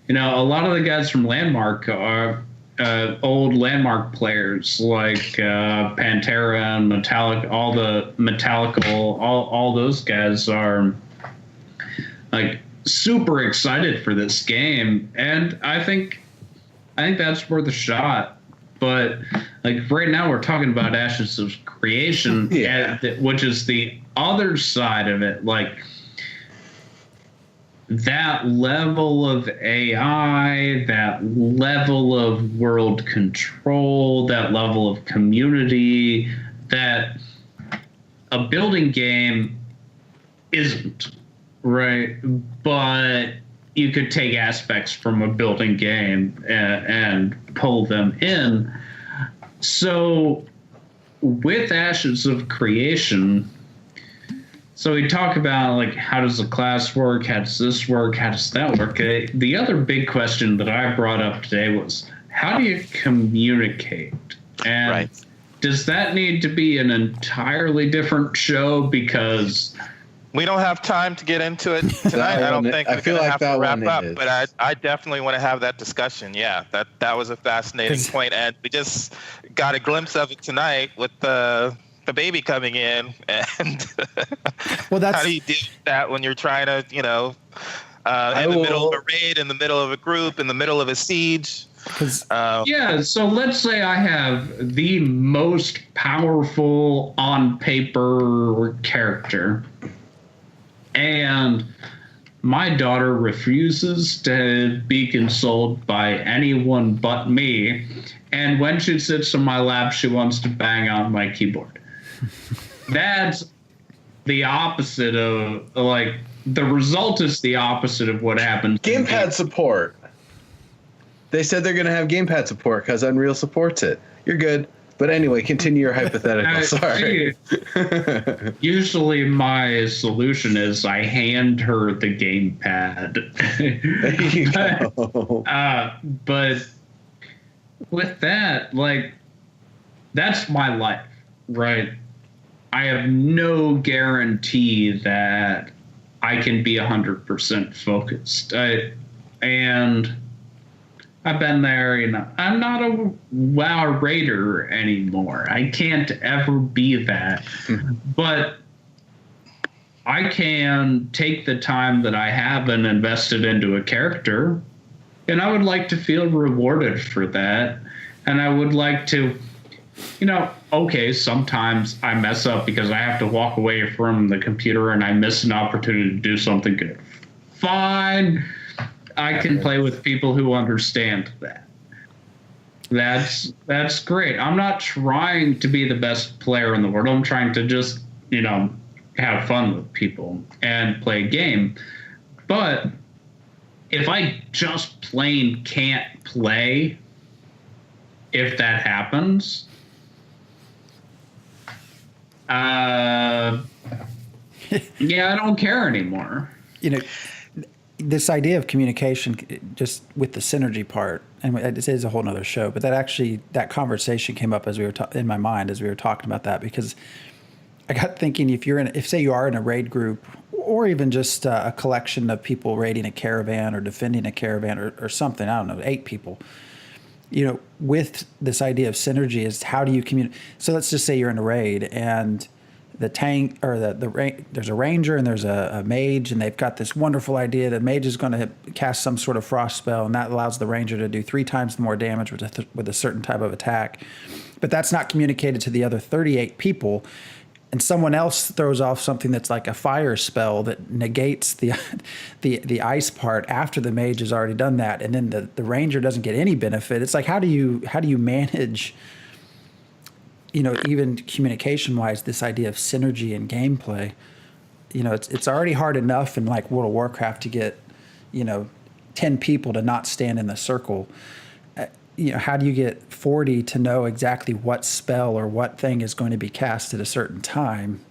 a lot of the guys from Landmark are old Landmark players like Pantera and Metallic, all the Metallical, all those guys are like super excited for this game. And I think that's worth a shot. But like right now we're talking about Ashes of Creation, which is the other side of it. Like that level of AI, that level of world control, that level of community, that a building game isn't, right? But you could take aspects from a building game and pull them in. So with Ashes of Creation, so we talk about like how does the class work, how does this work, how does that work? The other big question that I brought up today was how do you communicate? And does that need to be an entirely different show? Because we don't have time to get into it tonight. I don't think we're going to have to wrap up, but I definitely want to have that discussion. Yeah, that was a fascinating point, and we just got a glimpse of it tonight with the baby coming in, and how do you deal with that when you're trying to, in the middle of a raid, in the middle of a group, in the middle of a siege? So let's say I have the most powerful on paper character, and my daughter refuses to be consoled by anyone but me. And when she sits in my lap, she wants to bang on my keyboard. That's the opposite of, like, the result is the opposite of what happens. Gamepad support. They said they're going to have gamepad support because Unreal supports it. You're good. But anyway, continue your hypothetical. Sorry. Usually my solution is I hand her the gamepad. There you go. But with that, like, that's my life, right? I have no guarantee that I can be 100% focused. And I've been there, I'm not a WoW raider anymore. I can't ever be that. But I can take the time that I have and invest it into a character, and I would like to feel rewarded for that. And I would like to, okay, sometimes I mess up because I have to walk away from the computer and I miss an opportunity to do something good. Fine. I can play with people who understand that. That's great. I'm not trying to be the best player in the world. I'm trying to just, have fun with people and play a game. But if I just plain can't play, if that happens, I don't care anymore. This idea of communication, just with the synergy part, and it is a whole nother show, but that conversation came up as we were in my mind as we were talking about that, because I got thinking, if say you are in a raid group, or even just a collection of people raiding a caravan or defending a caravan or something, I don't know, 8 people, with this idea of synergy is how do you communicate? So let's just say you're in a raid and the tank or there's a ranger and there's a mage, and they've got this wonderful idea that mage is going to cast some sort of frost spell, and that allows the ranger to do 3 times more damage with a certain type of attack. But that's not communicated to the other 38 people, and someone else throws off something that's like a fire spell that negates the ice part after the mage has already done that, and then the ranger doesn't get any benefit. It's like how do you manage, even communication-wise, this idea of synergy and gameplay it's already hard enough in like World of Warcraft to get, 10 people to not stand in the circle. How do you get 40 to know exactly what spell or what thing is going to be cast at a certain time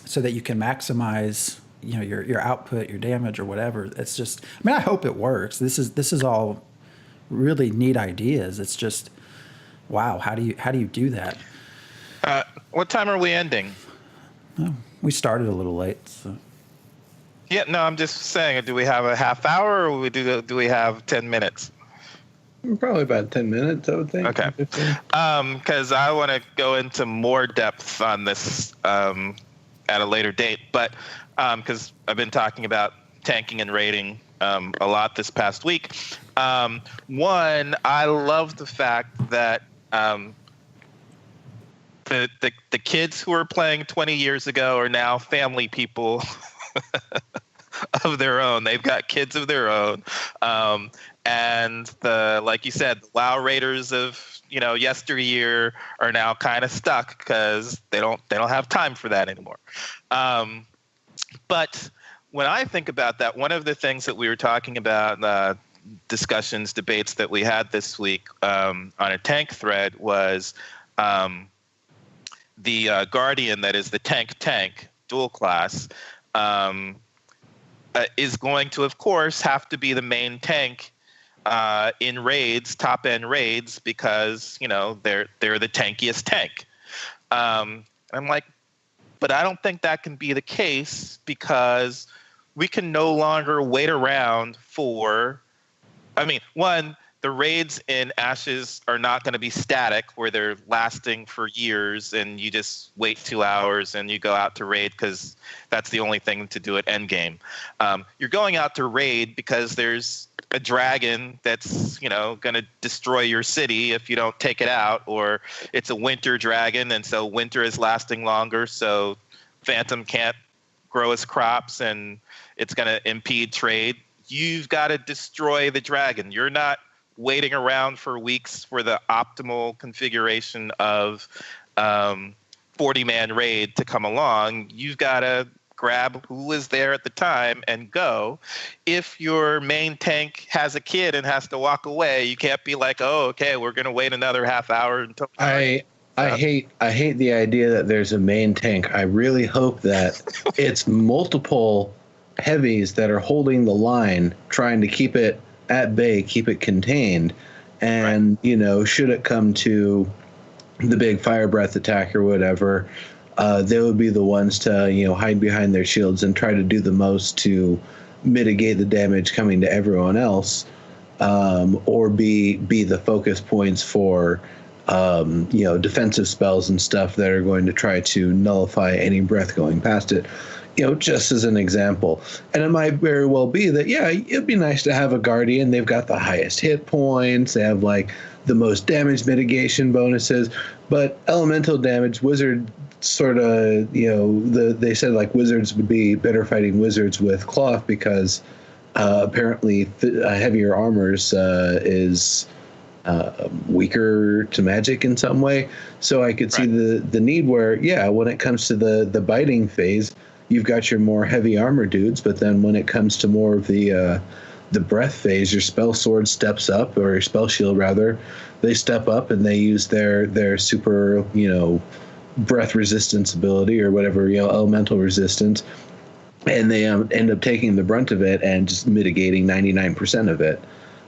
so that you can maximize, your output, your damage or whatever? It's just, I hope it works. This is all really neat ideas. It's just, wow. How do you do that? What time are we ending? Oh, we started a little late, so. Yeah, no, I'm just saying, do we have a half hour or do we have 10 minutes? Probably about 10 minutes, I would think. Okay. Because I want to go into more depth on this at a later date, but because I've been talking about tanking and raiding a lot this past week. One, I love the fact that the kids who were playing 20 years ago are now family people of their own. They've got kids of their own. And like you said, the WoW raiders of, yesteryear are now kind of stuck because they don't have time for that anymore. But when I think about that, one of the things that we were talking about, discussions, debates that we had this week on a tank thread was the Guardian, that is the tank dual class, is going to, of course, have to be the main tank in raids, top end raids, because they're the tankiest tank. I'm like, but I don't think that can be the case because we can no longer wait around for. One, the raids in Ashes are not going to be static where they're lasting for years and you just wait 2 hours and you go out to raid because that's the only thing to do at endgame. You're going out to raid because there's a dragon that's, going to destroy your city if you don't take it out, or it's a winter dragon and so winter is lasting longer, so Phantom can't grow his crops and it's going to impede trade. You've got to destroy the dragon. You're not waiting around for weeks for the optimal configuration of 40-man raid to come along. You've got to grab who was there at the time and go. If your main tank has a kid and has to walk away, you can't be like, oh, okay, we're going to wait another half hour until. I hate the idea that there's a main tank. I really hope that it's multiple heavies that are holding the line, trying to keep it at bay, keep it contained, and right. Should it come to the big fire breath attack or whatever, they would be the ones to hide behind their shields and try to do the most to mitigate the damage coming to everyone else, or be the focus points for defensive spells and stuff that are going to try to nullify any breath going past it. Just as an example. And it might very well be that, it'd be nice to have a Guardian. They've got the highest hit points. They have, the most damage mitigation bonuses. But elemental damage, Wizard sort of, they said, Wizards would be better fighting Wizards with Cloth because apparently heavier armors is weaker to magic in some way. So I could see the need where, when it comes to the biting phase, you've got your more heavy armor dudes, but then when it comes to more of the breath phase, your spell sword steps up, or your spell shield rather, they step up and they use their super breath resistance ability or whatever, elemental resistance, and they end up taking the brunt of it and just mitigating 99% of it.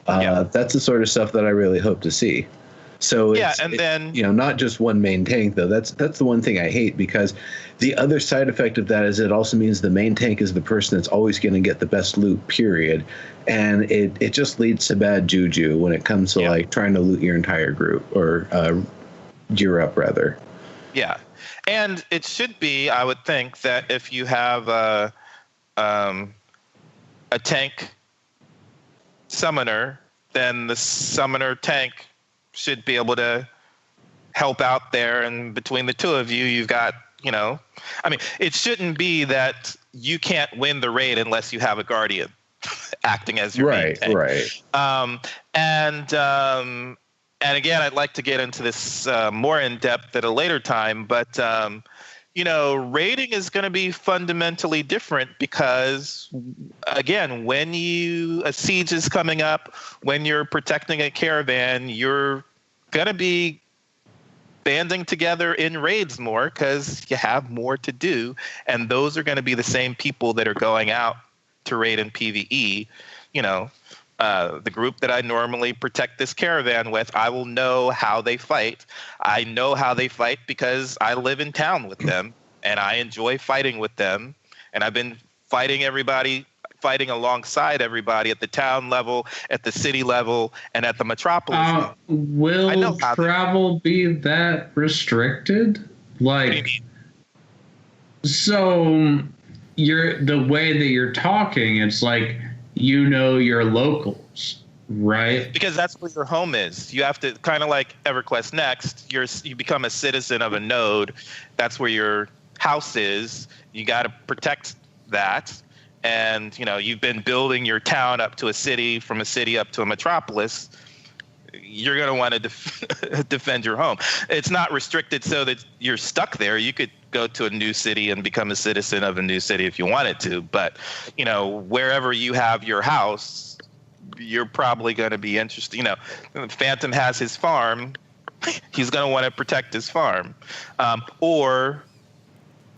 That's the sort of stuff that I really hope to see. So then not just one main tank though. That's the one thing I hate, because the other side effect of that is it also means the main tank is the person that's always going to get the best loot, period, and it just leads to bad juju when it comes to trying to loot your entire group or gear up rather. Yeah, and it should be, I would think, that if you have a tank summoner, then the summoner tank should be able to help out there, and between the two of you, you've got, it shouldn't be that you can't win the raid unless you have a Guardian acting as your main tank. Right. And again, I'd like to get into this more in depth at a later time, but raiding is going to be fundamentally different because, again, when a siege is coming up, when you're protecting a caravan, you're going to be banding together in raids more because you have more to do. And those are going to be the same people that are going out to raid in PvE. The group that I normally protect this caravan with, I will know how they fight. I know how they fight because I live in town with them and I enjoy fighting with them. And I've been fighting alongside everybody at the town level, at the city level, and at the metropolis. Will travel be that restricted? So the way that you're talking, it's like your locals, right? Because that's where your home is. You have to kind of like EverQuest Next. You become a citizen of a node. That's where your house is. You got to protect that. And you've been building your town up to a city, from a city up to a metropolis. You're going to want to defend your home. It's not restricted so that you're stuck there. You could go to a new city and become a citizen of a new city if you wanted to. But, wherever you have your house, you're probably going to be interested. Phantom has his farm. He's going to want to protect his farm. Or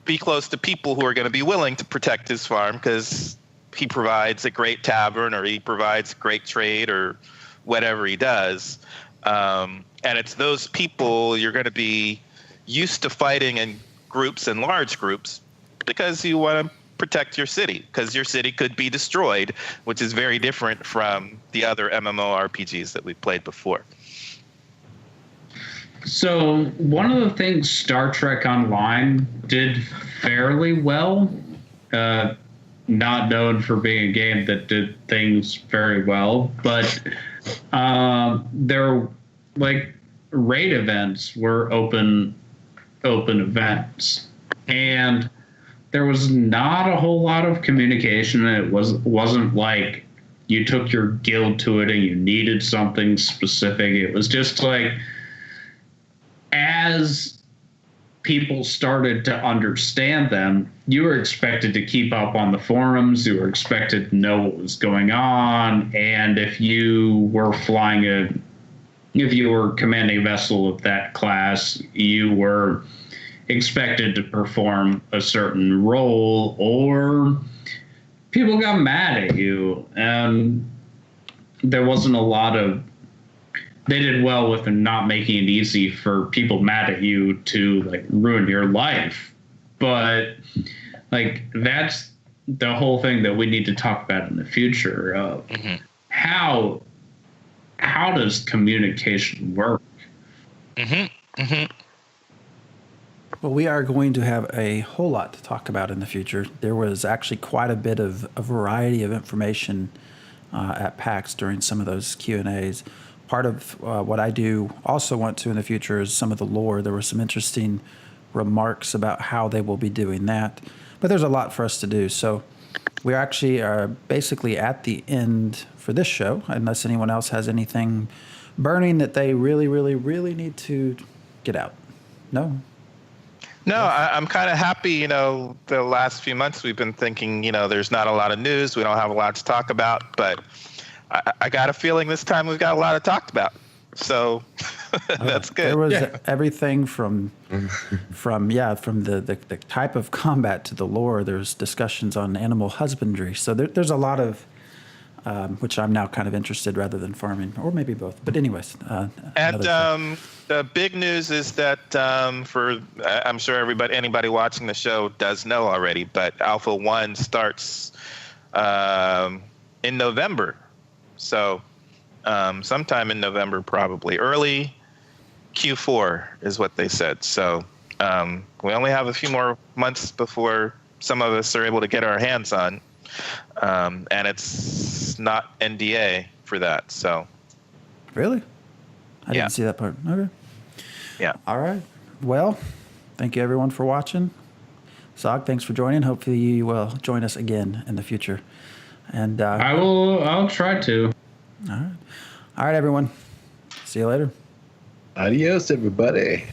be close to people who are going to be willing to protect his farm because he provides a great tavern or he provides great trade or whatever he does. And it's those people you're going to be used to fighting in groups and large groups because you want to protect your city because your city could be destroyed, which is very different from the other MMORPGs that we've played before. So one of the things Star Trek Online did fairly well, not known for being a game that did things very well, but their raid events were open events, and there was not a whole lot of communication. It wasn't like you took your guild to it and you needed something specific. It was just like, as people started to understand them, you were expected to keep up on the forums. You were expected to know what was going on. And if you were commanding a vessel of that class, you were expected to perform a certain role, or people got mad at you. And there wasn't a lot of, they did well with not making it easy for people mad at you to ruin your life. But that's the whole thing that we need to talk about in the future of how does communication work? Well, we are going to have a whole lot to talk about in the future. There was actually quite a bit of a variety of information at PAX during some of those Q&As. Part of what I do also want to in the future is some of the lore. There were some interesting remarks about how they will be doing that. But there's a lot for us to do. So we actually are basically at the end for this show, unless anyone else has anything burning that they really, really, really need to get out. No? No, I'm kind of happy. The last few months we've been thinking, there's not a lot of news. We don't have a lot to talk about, but I got a feeling this time we've got a lot to talk about. So that's good. There was everything from the type of combat to the lore. There's discussions on animal husbandry. So there's a lot of which I'm now kind of interested rather than farming, or maybe both. But anyways. And the big news is that I'm sure anybody watching the show does know already, but Alpha 1 starts in November. So sometime in November, probably early Q4 is what they said. So we only have a few more months before some of us are able to get our hands on. And it's not NDA for that. So really? I didn't see that part. Okay. Yeah. All right. Well, thank you everyone for watching. Zog, thanks for joining. Hopefully you will join us again in the future. And I'll try to. All right. All right, everyone. See you later. Adios, everybody.